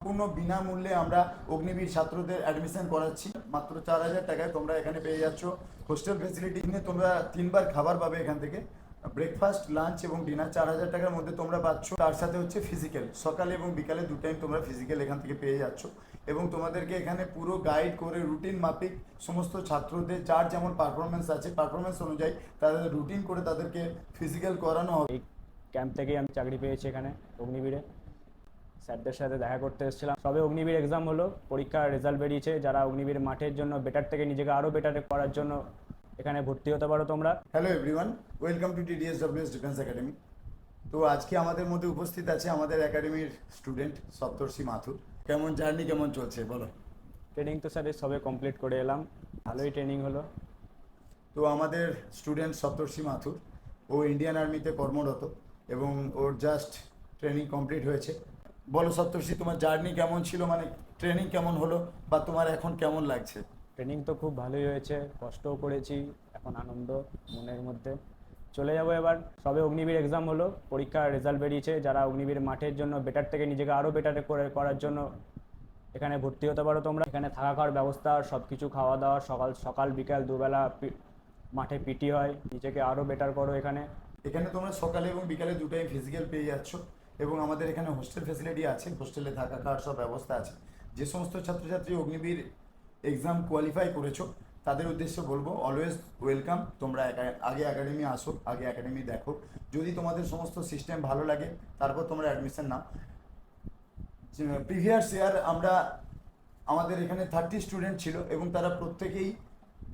সম্পূর্ণ বিনামূল্যে আমরা অগ্নিবীর ছাত্রদের অ্যাডমিশন করাচ্ছি। মাত্র 4,000 টাকায় তোমরা এখানে পেয়ে যাচ্ছ হোস্টেল ফেসিলিটি নিয়ে। তোমরা 3বার খাবার পাবে এখান থেকে, ব্রেকফাস্ট, লাঞ্চ এবং ডিনার 4,000 টাকার মধ্যে তোমরা পাচ্ছ। তার সাথে হচ্ছে ফিজিক্যাল, সকালে এবং বিকালে 2 টাইম তোমরা ফিজিক্যাল এখান থেকে পেয়ে যাচ্ছ। এবং তোমাদেরকে এখানে পুরো গাইড করে রুটিন মাফিক সমস্ত ছাত্রদের যার যেমন পারফরমেন্স আছে, পারফরমেন্স অনুযায়ী তাদের রুটিন করে তাদেরকে ফিজিক্যাল করানো হবে। এই ক্যাম্প থেকেই আমি চাকরি পেয়েছি এখানে অগ্নিবীরে। স্যারদের সাথে দেখা করতে এসেছিলাম। সবে অগ্নিবীর এক্সাম হলো, পরীক্ষার রেজাল্ট বেরিয়েছে। যারা অগ্নিবীর মাঠের জন্য বেটার থেকে নিজেকে আরও বেটার করার জন্য এখানে ভর্তি হতে পারো তোমরা। Hello everyone, welcome to TDSWS defence academy. তো আজকে আমাদের মধ্যে উপস্থিত আছে আমাদের একাডেমির স্টুডেন্ট সপ্তর্ষি মাথুর। কেমন জার্নি, কেমন চলছে বলো? ট্রেনিং তো স্যার সবে কমপ্লিট করে এলাম, ভালোই ট্রেনিং হলো। তো আমাদের স্টুডেন্ট সপ্তর্ষি মাথুর, ও ইন্ডিয়ান আর্মিতে কর্মরত এবং ওর জাস্ট ট্রেনিং কমপ্লিট হয়েছে। বলো সপ্তর্ষি, তোমার জার্নি কেমন ছিল, মানে ট্রেনিং কেমন হলো বা তোমার এখন কেমন লাগছে? ট্রেনিং তো খুব ভালোই হয়েছে, কষ্টও করেছি, এখন আনন্দ মনের মধ্যে। চলে যাবো এবার। সবে অগ্নিবীর এক্সাম হলো, পরীক্ষার রেজাল্ট বেরিয়েছে। যারা অগ্নিবীর মাঠের জন্য বেটার থেকে নিজেকে আরও বেটার করার জন্য এখানে ভর্তি হতে পারো তোমরা। এখানে থাকা খাওয়ার ব্যবস্থা, সব কিছু, খাওয়া দাওয়া, সকাল সকাল বিকাল দুবেলা মাঠে পিটি হয়। নিজেকে আরও বেটার করো এখানে। এখানে তোমরা সকালে এবং বিকালে 2 টাইম ফিজিক্যাল পেয়ে যাচ্ছ এবং আমাদের এখানে হোস্টেল ফেসিলিটি আছে, হোস্টেলে থাকা খাওয়ার সব ব্যবস্থা আছে। যে সমস্ত ছাত্রছাত্রী অগ্নিবীর এক্সাম কোয়ালিফাই করেছো তাদের উদ্দেশ্যে বলবো, অলওয়েজ ওয়েলকাম। তোমরা আগে একাডেমি আসো, আগে একাডেমি দেখো। যদি তোমাদের সমস্ত সিস্টেম ভালো লাগে তারপর তোমরা অ্যাডমিশন নাও। প্রিভিয়াস ইয়ার আমাদের এখানে 30 স্টুডেন্ট ছিল এবং তারা প্রত্যেকেই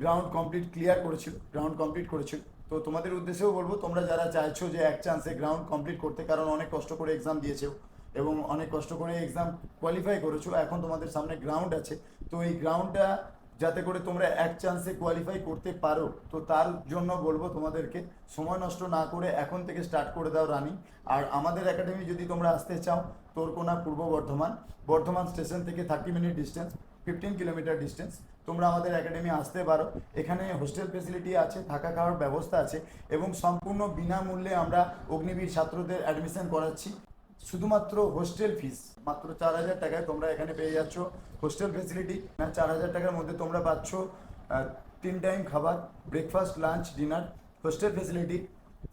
গ্রাউন্ড কমপ্লিট করেছিল। তো তোমাদের উদ্দেশ্যেও বলবো, তোমরা যারা চাইছো যে এক চান্সে গ্রাউন্ড কমপ্লিট করতে, কারণ অনেক কষ্ট করে এক্সাম দিয়েছো এবং অনেক কষ্ট করে এক্সাম কোয়ালিফাই করেছো, এখন তোমাদের সামনে গ্রাউন্ড আছে। তো এই গ্রাউন্ডটা যাতে করে তোমরা এক চান্সে কোয়ালিফাই করতে পারো, তো তার জন্য বলবো তোমাদেরকে সময় নষ্ট না করে এখন থেকে স্টার্ট করে দাও রানিং। আর আমাদের একাডেমি যদি তোমরা আসতে চাও, তোরকোনা, পূর্ব বর্ধমান স্টেশন থেকে 30 মিনিট ডিস্টেন্স, 15 কিলোমিটার ডিস্টেন্স, তোমরা আমাদের একাডেমি আসতে পারো। এখানে হোস্টেল ফেসিলিটি আছে, থাকা খাওয়ার ব্যবস্থা আছে এবং সম্পূর্ণ বিনামূল্যে আমরা অগ্নিবীর ছাত্রদের অ্যাডমিশন করাচ্ছি। শুধুমাত্র হোস্টেল ফিস মাত্র 4,000 টাকায় তোমরা এখানে পেয়ে যাচ্ছ হোস্টেল ফেসিলিটি। 4,000 টাকার মধ্যে তোমরা পাচ্ছ 3 টাইম খাবার, breakfast, lunch, dinner, hostel facility,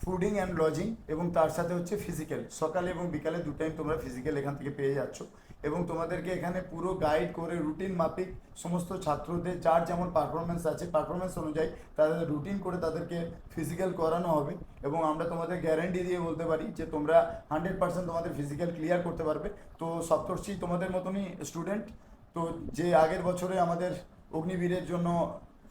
fooding and lodging এবং তার সাথে হচ্ছে ফিজিক্যাল, সকালে এবং বিকালে 2 টাইম তোমরা ফিজিক্যাল এখান থেকে পেয়ে যাচ্ছ। এবং তোমাদেরকে এখানে পুরো গাইড করে রুটিন মাফিক সমস্ত ছাত্রদের যার যেমন পারফরমেন্স আছে, পারফরমেন্স অনুযায়ী তাদের রুটিন করে তাদেরকে ফিজিক্যাল করানো হবে। এবং আমরা তোমাদের গ্যারেন্টি দিয়ে বলতে পারি যে তোমরা 100% তোমাদের ফিজিক্যাল ক্লিয়ার করতে পারবে। তো সপ্তর্ষি তোমাদের মতনই স্টুডেন্ট, তো যে আগের বছরে আমাদের অগ্নিবীরের জন্য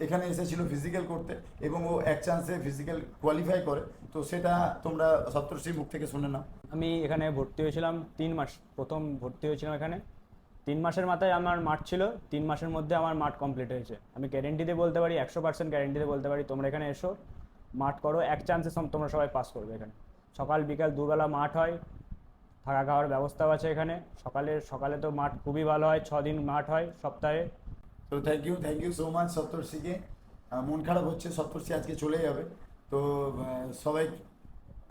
এখানে এসেছিল ফিজিক্যাল করতে এবং ও এক চান্সে ফিজিক্যাল কোয়ালিফাই করে, তো সেটা তোমরা সপ্তর্ষির মুখ থেকে শুনে নাও। আমি এখানে ভর্তি হয়েছিলাম 3 মাস, প্রথম ভর্তি হয়েছিলাম এখানে। 3 মাসের মাথায় আমার মাঠ ছিল, 3 মাসের মধ্যে আমার মাঠ কমপ্লিট হয়েছে। আমি গ্যারেন্টিতে বলতে পারি, 100% গ্যারেন্টিতে বলতে পারি, তোমরা এখানে এসো, মাঠ করো, এক চান্সে তোমরা সবাই পাস করবে। এখানে সকাল বিকাল দুবেলা মাঠ হয়, থাকা খাওয়ার ব্যবস্থাও আছে এখানে। সকালে তো মাঠ খুবই ভালো হয়, 6 দিন মাঠ হয় সপ্তাহে। তো থ্যাংক ইউ সো মাচ সপ্তর্ষিকে। মন খারাপ হচ্ছে, সপ্তর্ষি আজকে চলে যাবে। তো সবাই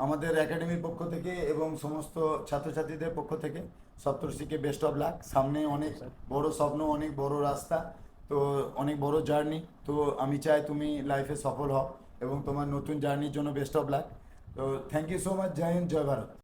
আমাদের একাডেমির পক্ষ থেকে এবং সমস্ত ছাত্রছাত্রীদের পক্ষ থেকে সপ্তর্ষিকে বেস্ট অফ লাক। সামনে অনেক বড় স্বপ্ন, অনেক বড় রাস্তা, তো অনেক বড় জার্নি। তো আমি চাই তুমি লাইফে সফল হও এবং তোমার নতুন জার্নির জন্য বেস্ট অফ লাক। তো থ্যাংক ইউ সো মাচ। জয় হিন্দ, জয় ভারত।